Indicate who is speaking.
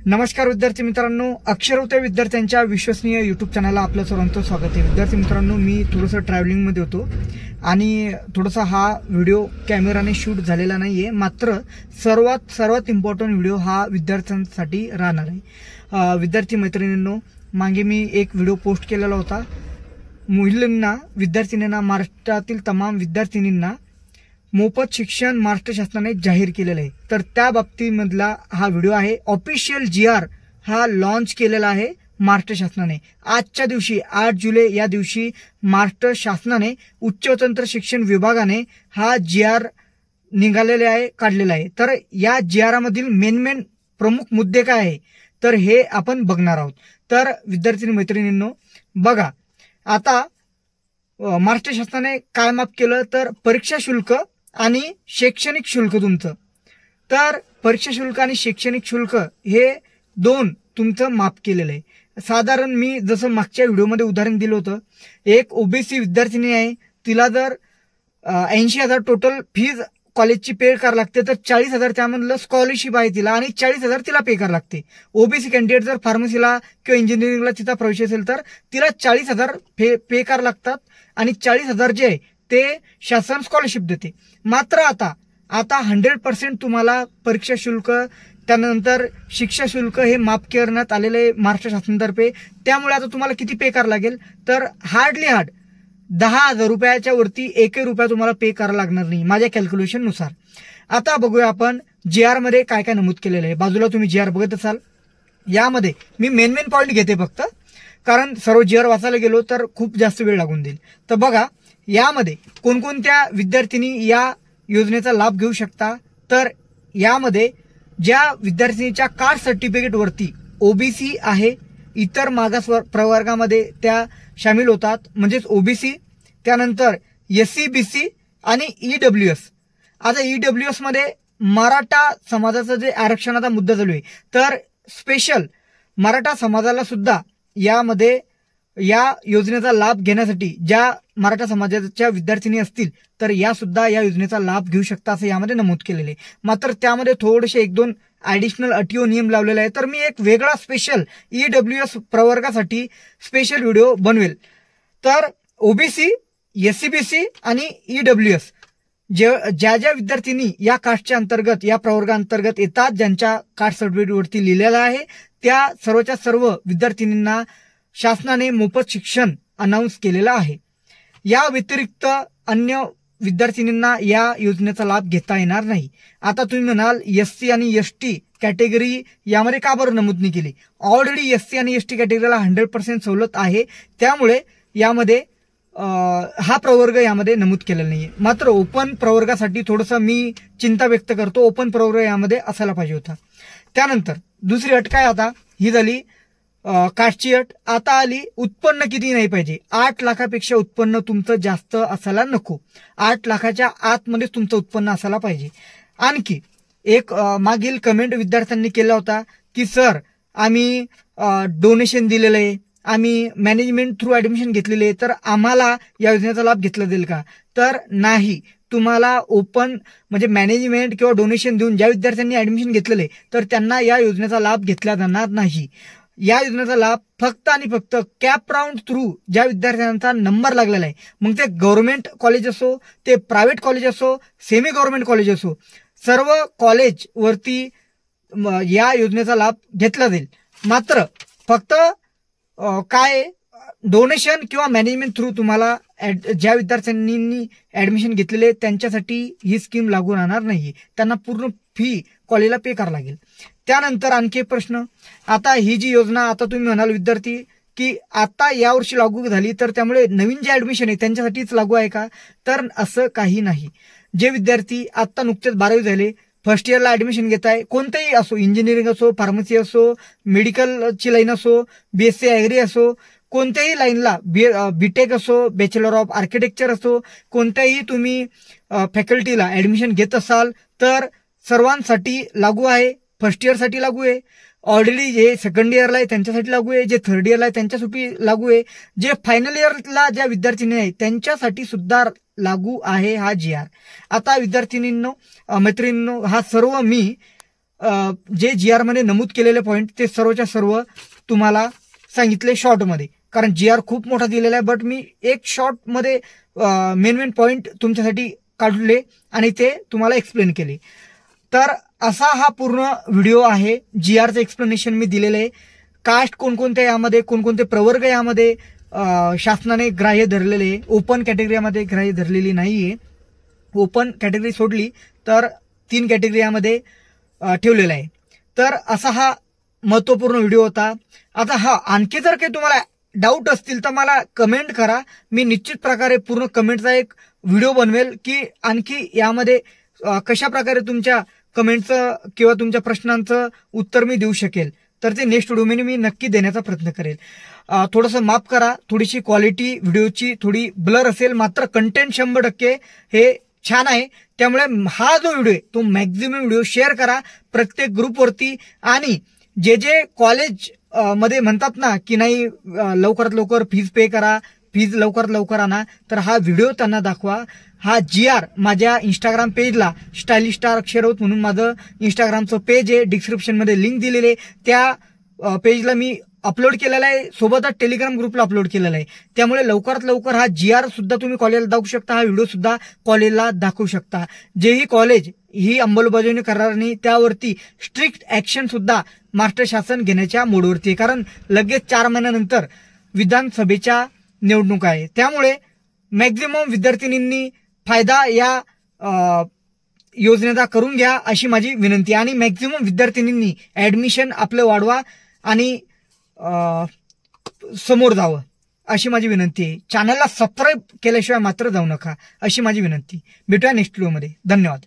Speaker 1: नमस्कार विद्यार्थी मित्रांनो, अक्षरवत्या विद्यार्थ्यांच्या विश्वसनीय यूट्यूब चॅनलला आपलं सर्वांचं स्वागत आहे। विद्यार्थी मित्रांनो, मी थोडंसं ट्रॅव्हलिंगमध्ये होतो आणि थोडासा हा व्हिडिओ कॅमेराने शूट झालेला नाहीये, मात्र सर्वात इम्पॉर्टंट व्हिडिओ हा विद्यार्थ्यांसाठी राहणार आहे। विद्यार्थी मैत्रिणींनो, मागे मी एक व्हिडिओ पोस्ट केलेला होता। मुलींना, विद्यार्थिनींना, महाराष्ट्रातील तमाम विद्यार्थिनींना मोफत शिक्षण महाराष्ट्र शासनाने जाहीर केलेलं आहे। तर त्या बाबतीमधला हा व्हिडिओ आहे। ऑफिशियल GR हा लॉन्च केलेला आहे महाराष्ट्र शासनाने। आजच्या दिवशी 8 जुलै या दिवशी महाराष्ट्र शासनाने उच्च व तंत्र शिक्षण विभागाने हा GR निघालेला आहे, काढलेला आहे। तर या GR मधील मेन प्रमुख मुद्दे काय आहे, तर हे आपण बघणार आहोत। तर विद्यार्थी मैत्रिणींनो, बघा, आता महाराष्ट्र शासनाने काय माफ केलं, तर परीक्षा शुल्क आणि शैक्षणिक शुल्क तुमचं। तर परीक्षा शुल्क आणि शैक्षणिक शुल्क हे दोन तुमचं माफ केलेलं आहे। साधारण मी जसं मागच्या व्हिडिओमध्ये उदाहरण दिलं होतं, एक ओबीसी विद्यार्थिनी आहे, तिला जर 80,000 टोटल फीज कॉलेजची पे करावं लागते, तर 40,000 त्यामधलं स्कॉलरशिप आहे तिला आणि 40,000 तिला पे करावं लागते। ओबीसी कॅन्डिडेट जर फार्मसीला किंवा इंजिनिअरिंगला तिचा प्रवेश असेल तर तिला 40,000 पे करावं लागतात आणि 40,000 जे आहे ते शासन स्कॉलरशिप देते। मात्र आता 100% तुम्हाला परीक्षा शुल्क त्यानंतर शिक्षा शुल्क हे माफ करण्यात आलेले महाराष्ट्र शासनातर्फे। त्यामुळे आता तुम्हाला किती पे करावं लागेल, तर हार्ड 10,000 रुपयाच्या वरती 1 रुपया तुम्हाला पे करावं लागणार नाही माझ्या कॅल्क्युलेशन नुसार। आता बघूया आपण GR मध्ये काय काय नमूद केलेलं आहे। बाजूला तुम्ही GR बघत असाल, यामध्ये मी मेन पॉईंट घेते फक्त, कारण सर्व GR वाचायला गेलो तर खूप जास्त वेळ लागून देईल। तर बघा, यामध्ये कोणकोणत्या विद्यार्थिनी या योजनेचा लाभ घेऊ शकता, तर यामध्ये ज्या विद्यार्थिनीच्या कास्ट सर्टिफिकेट वरती ओबीसी आहे, इतर मागास प्रवर्गामध्ये त्या शामिल होतात, म्हणजेच ओबीसी, त्यानंतर SC BC आणि EWS। आता EWS मध्ये मराठा समाजाचं जे आरक्षणाचा मुद्दा चालू आहे, तर स्पेशल मराठा समाजाला सुद्धा यामध्ये या योजनेचा लाभ घेण्यासाठी ज्या मराठा समाजाच्या विद्यार्थिनी असतील तर या सुद्धा या योजनेचा लाभ घेऊ शकता असं यामध्ये नमूद केलेले आहे। मात्र त्यामध्ये थोडेसे 1-2 ॲडिशनल अटी व नियम लावलेले आहे। तर मी एक वेगळा स्पेशल EWS प्रवर्गासाठी स्पेशल व्हिडिओ बनवेल। तर ओबीसी, SC BC आणि EWS ज्या विद्यार्थिनी या कास्टच्या अंतर्गत, या प्रवर्गाअंतर्गत येतात, ज्यांच्या कास्ट सर्टिफिकेट वरती लिहिलेलं आहे, त्या सर्वच्या सर्व विद्यार्थिनींना शासनाने मोफत शिक्षण अनाऊन्स केलेलं आहे। या व्यतिरिक्त अन्य विद्यार्थिनींना या योजनेचा लाभ घेता येणार नाही। आता तुम्ही म्हणाल SC आणि ST कॅटेगरी यामध्ये का बरं नमूद नाही केली? ऑलरेडी SC आणि ST कॅटेगरीला 100% सवलत आहे, त्यामुळे यामध्ये हा प्रवर्ग यामध्ये नमूद केलेला नाहीये। मात्र ओपन प्रवर्गासाठी थोडंसं मी चिंता व्यक्त करतो, ओपन प्रवर्ग यामध्ये असायला पाहिजे होता। त्यानंतर दुसरी अट काय, आता ही झाली कास्टची अट। आता आली उत्पन्न किती नाही पाहिजे। 8 लाखापेक्षा उत्पन्न तुमचं जास्त असायला नको, 8 लाखाच्या आतमध्येच तुमचं उत्पन्न असायला पाहिजे। आणखी एक मागील कमेंट विद्यार्थ्यांनी केला होता की सर, आम्ही डोनेशन दिलेलं आहे, आम्ही मॅनेजमेंट थ्रू ऍडमिशन घेतलेले आहे, तर आम्हाला या योजनेचा लाभ घेतला जाईल का? तर नाही, तुम्हाला ओपन म्हणजे मॅनेजमेंट किंवा डोनेशन देऊन ज्या विद्यार्थ्यांनी ऍडमिशन घेतलेले तर त्यांना या योजनेचा लाभ घेतला जाणार नाही। या योजनेचा लाभ फक्त आणि फक्त कॅप राऊंड थ्रू ज्या विद्यार्थ्यांचा नंबर लागलेला आहे, मग ते गव्हर्नमेंट कॉलेज असो, ते प्रायव्हेट कॉलेज असो, सेमी गव्हर्नमेंट कॉलेज असो, सर्व कॉलेज वरती या योजनेचा लाभ घेतला जाईल। मात्र फक्त काय, डोनेशन किंवा मॅनेजमेंट थ्रू तुम्हाला ज्या विद्यार्थ्यांनी ऍडमिशन घेतलेले त्यांच्यासाठी ही स्कीम लागू राहणार नाही, त्यांना पूर्ण फी कॉलेजला पे करावं लागेल। त्यानंतर आणखी एक प्रश्न, आता ही जी योजना, आता तुम्ही म्हणाल विद्यार्थी की आता यावर्षी लागू झाली तर त्यामुळे नवीन जे ऍडमिशन आहे त्यांच्यासाठीच लागू आहे का? तर असं काही नाही। जे विद्यार्थी आता नुकतेच 12वी झाले, फर्स्ट इयरला ऍडमिशन घेत आहे, कोणतेही असो, इंजिनिअरिंग असो, फार्मसी असो, मेडिकलची लाईन असो, BSc ॲग्री असो, कोणत्याही लाईनला, BTech असो, बॅचलर ऑफ आर्किटेक्चर असो, कोणत्याही तुम्ही फॅकल्टीला ऍडमिशन घेत असाल तर सर्वांसाठी लागू आहे। फर्स्ट इयरसाठी लागू आहे, ऑलरेडी जे सेकंड इयरला आहे त्यांच्यासाठी लागू आहे, जे थर्ड इयरला आहे त्यांच्यासाठी लागू आहे, जे फायनल इयरला ज्या विद्यार्थिनी आहेत त्यांच्यासाठी सुद्धा लागू आहे हा GR। आता विद्यार्थिनींनो, मैत्रिणींनो, हा सर्व मी जे GR मध्ये नमूद केलेले पॉईंट ते सर्वच्या सर्व तुम्हाला सांगितले शॉर्टमध्ये, कारण GR खूप मोठा दिलेला आहे, बट मी एक शॉर्टमध्ये मेन पॉईंट तुमच्यासाठी काढले आणि ते तुम्हाला एक्सप्लेन केले. तर असा हा पूर्ण व्हिडिओ आहे. GRचं एक्सप्लेनेशन मी दिलेलं आहे. कास्ट कोणकोणते यामध्ये, कोणकोणते प्रवर्ग यामध्ये शासनाने ग्राह्य धरलेले, ओपन कॅटेगरीमध्ये ग्राह्य धरलेली नाहीये. ओपन कॅटेगरी सोडली तर 3 कॅटेगरी यामध्ये ठेवलेला आहे. तर असा हा महत्त्वपूर्ण व्हिडिओ होता. आता हा आणखी जर काही तुम्हाला डाऊट असतील तर मला कमेंट करा. मी निश्चित प्रकारे पूर्ण कमेंटचा एक व्हिडिओ बनवेल की आणखी यामध्ये कशा प्रकारे तुमच्या कमेंटचं किंवा तुमच्या प्रश्नांचं उत्तर मी देऊ शकेल. तर ते नेक्स्ट व्हिडिओ मी नक्की देण्याचा प्रयत्न करेल. थोडंसं माफ करा, थोडीशी क्वालिटी व्हिडिओची थोडी ब्लर असेल, मात्र कंटेंट 100% हे छान आहे. त्यामुळे हा जो व्हिडिओ आहे तो मॅक्झिमम व्हिडिओ शेअर करा प्रत्येक ग्रुपवरती. आणि जे कॉलेज मध्ये म्हणतात ना की नाही लवकरात लवकर फीज पे करा, फीज लवकरात लवकर आणा, तर हा व्हिडिओ त्यांना दाखवा. हा GR माझ्या इंस्टाग्राम पेजला स्टायलिश स्टार अक्षरवत म्हणून माझं इंस्टाग्रामचं पेज आहे, डिस्क्रिप्शनमध्ये लिंक दिलेली आहे. त्या पेजला मी अपलोड केलेला आहे, सोबतच टेलिग्राम ग्रुपला अपलोड केलेला आहे. त्यामुळे लवकरात लवकर हा GR सुद्धा तुम्ही कॉलेजला दाखवू शकता, हा व्हिडिओ सुद्धा कॉलेजला दाखवू शकता. जेही कॉलेज ही अंमलबजावणी करणार नाही त्यावरती स्ट्रिक्ट ऍक्शन सुद्धा महाराष्ट्र शासन घेण्याच्या मोडवरती आहे, कारण लगेच 4 महिन्यानंतर विधानसभेच्या निवडणूक आहे. त्यामुळे मॅक्झिमम विद्यार्थिनींनी फायदा या योजनेचा करून घ्या अशी माझी विनंती. आणि मॅक्झिमम विद्यार्थिनींनी ऍडमिशन आपलं वाढवा आणि समोर जावं अशी माझी विनंती आहे. चॅनलला सबस्क्राईब केल्याशिवाय मात्र जाऊ नका अशी माझी विनंती. भेटूया नेक्स्ट व्हिडिओमध्ये. धन्यवाद.